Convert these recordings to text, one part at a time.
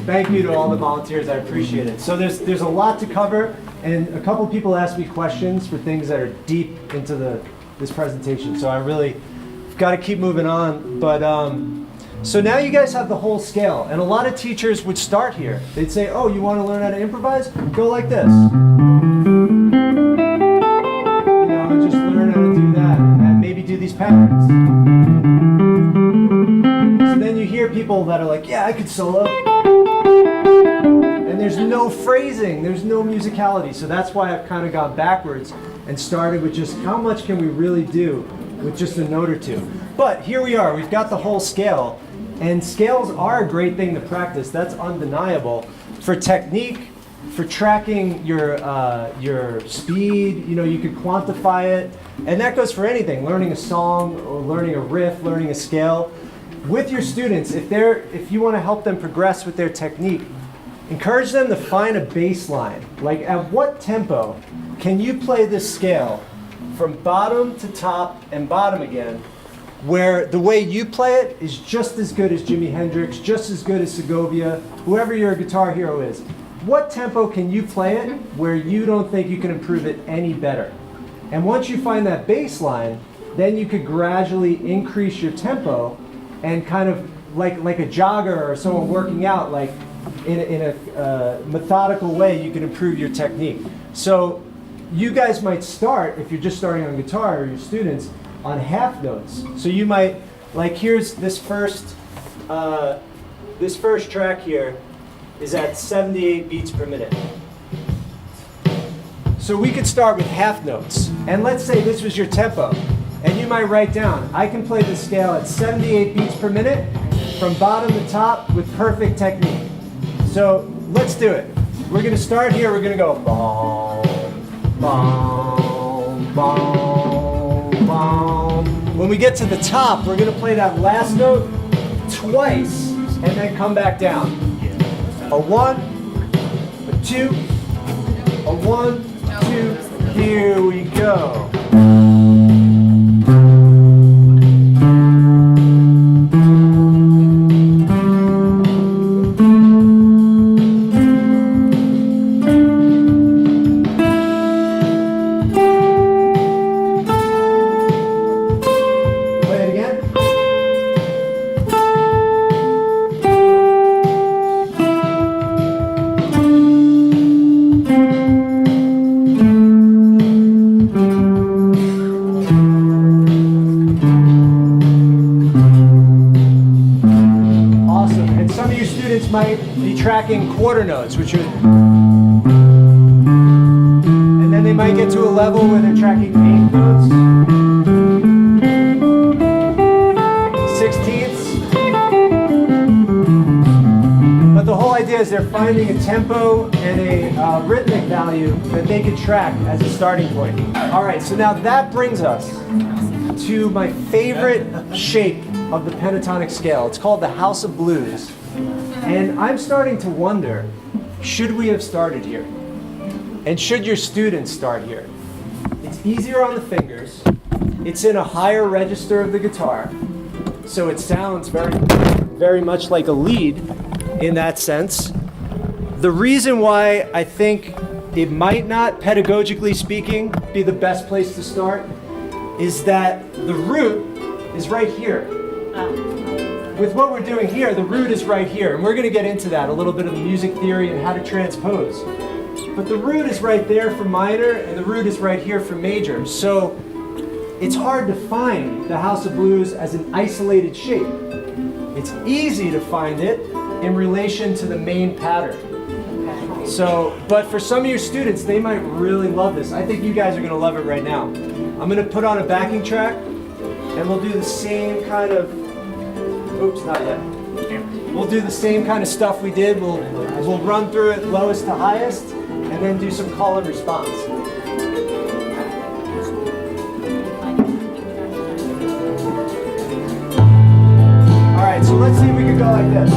Thank you to all the volunteers. I appreciate it. So there's a lot to cover, and a couple people asked me questions for things that are deep into this presentation. So I really got to keep moving on. But so now you guys have the whole scale, and a lot of teachers would start here. They'd say, "Oh, you want to learn how to improvise? Go like this." And just learn how to do that, and maybe do these patterns. So then you hear people that are like, "Yeah, I could solo." And there's no phrasing, there's no musicality. So that's why I've kind of gone backwards and started with just how much can we really do with just a note or two. But here we are, we've got the whole scale. And scales are a great thing to practice, that's undeniable. For technique, for tracking your speed, you could quantify it. And that goes for anything, learning a song or learning a riff, learning a scale. With your students, if you want to help them progress with their technique, encourage them to find a baseline. Like, at what tempo can you play this scale from bottom to top and bottom again, where the way you play it is just as good as Jimi Hendrix, just as good as Segovia, whoever your guitar hero is. What tempo can you play it where you don't think you can improve it any better? And once you find that baseline, then you could gradually increase your tempo and kind of like a jogger or someone working out, like in a methodical way, you can improve your technique. So you guys might start, if you're just starting on guitar, or your students, on half notes. So you might, like, here's this first track here is at 78 beats per minute. So we could start with half notes. And let's say this was your tempo. And you might write down, I can play the scale at 78 beats per minute from bottom to top with perfect technique. So let's do it. We're going to start here. We're going to go bong, bong, bong, bong. When we get to the top, we're going to play that last note twice and then come back down. A 1, a 2, a 1, 2, here we go. Might be tracking quarter notes, which are, and then they might get to a level where they're tracking eighth notes, 16ths. But the whole idea is they're finding a tempo and a rhythmic value that they can track as a starting point. All right, so now that brings us to my favorite shape of the pentatonic scale. It's called the House of Blues. And I'm starting to wonder, should we have started here? And should your students start here? It's easier on the fingers. It's in a higher register of the guitar. So it sounds very, very much like a lead in that sense. The reason why I think it might not, pedagogically speaking, be the best place to start is that the root is right here. With what we're doing here, the root is right here, and we're going to get into that, a little bit of the music theory and how to transpose. But the root is right there for minor, and the root is right here for major. So it's hard to find the House of Blues as an isolated shape. It's easy to find it in relation to the main pattern. So, but for some of your students, they might really love this. I think you guys are going to love it right now. I'm going to put on a backing track, and we'll do the same kind of, oops, not yet. We'll do the same kind of stuff we did. We'll run through it lowest to highest, and then do some call and response. All right, so let's see if we can go like this.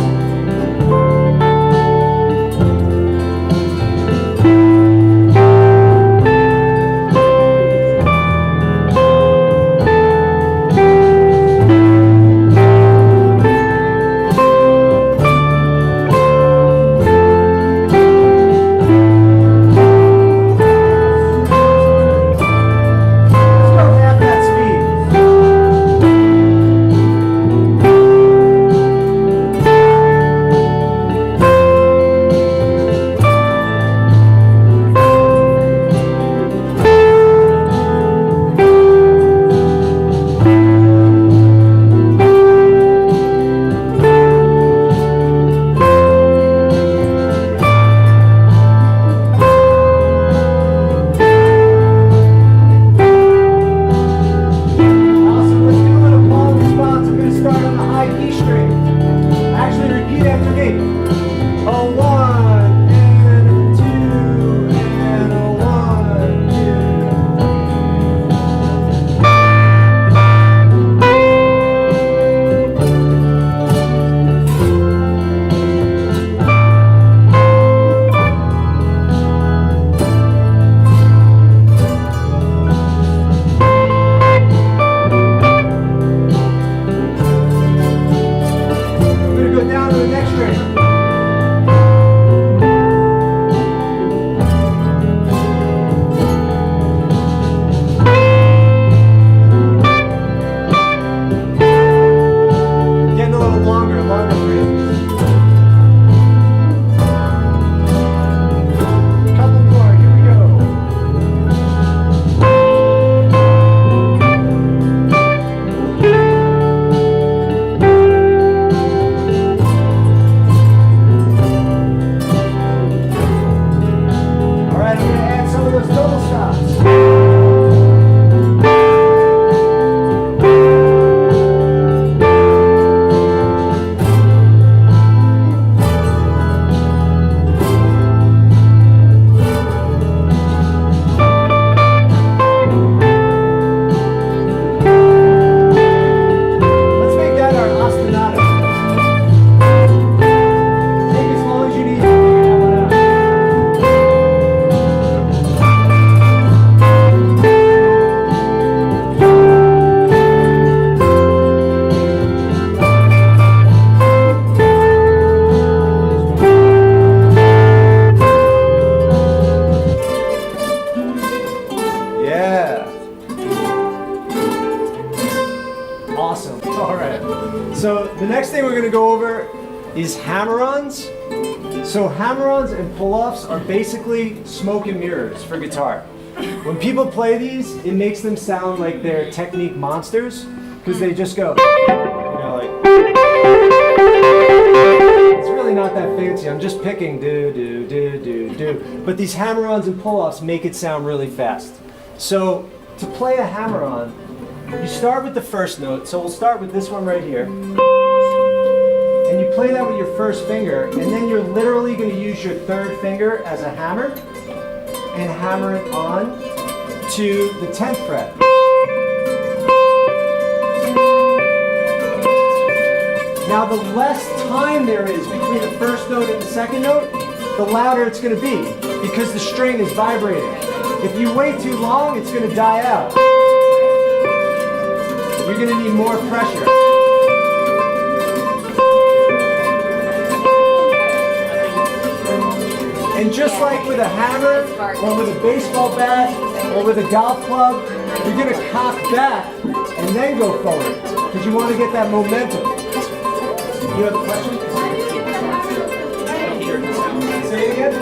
All right. So the next thing we're going to go over is hammer-ons. So hammer-ons and pull-offs are basically smoke and mirrors for guitar. When people play these, it makes them sound like they're technique monsters because they just go, like. It's really not that fancy. I'm just picking do, do, do, do, do. But these hammer-ons and pull-offs make it sound really fast. So to play a hammer-on, you start with the first note. So we'll start with this one right here. And you play that with your first finger, and then you're literally going to use your third finger as a hammer and hammer it on to the 10th fret. Now the less time there is between the first note and the second note, the louder it's going to be because the string is vibrating. If you wait too long, it's going to die out. You're going to need more pressure. And just like with a hammer, or with a baseball bat, or with a golf club, you're going to cock back and then go forward because you want to get that momentum. You have a question? Say it again.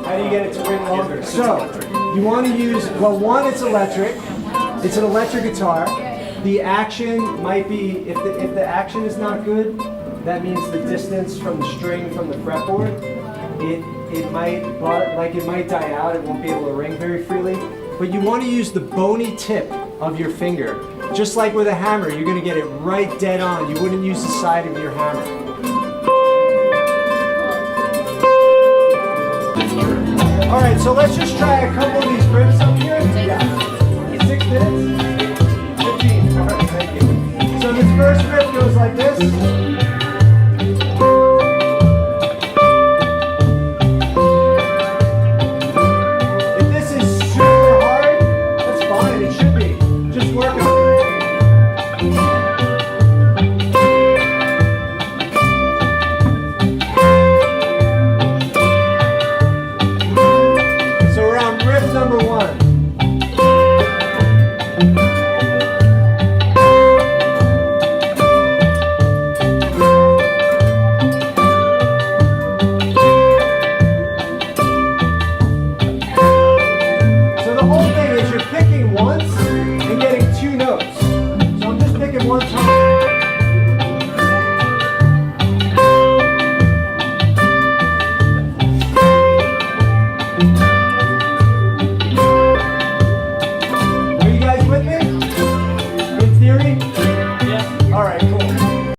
How do you get it to ring longer? So, you want to use, well, one, it's electric. It's an electric guitar. The action might be, if the action is not good, that means the distance from the string from the fretboard, it might die out. It won't be able to ring very freely. But you want to use the bony tip of your finger. Just like with a hammer, you're going to get it right dead on. You wouldn't use the side of your hammer. All right, so let's just try a couple of these riffs up here. Yeah. 6 minutes? 15. All right, thank you. So this first riff goes like this.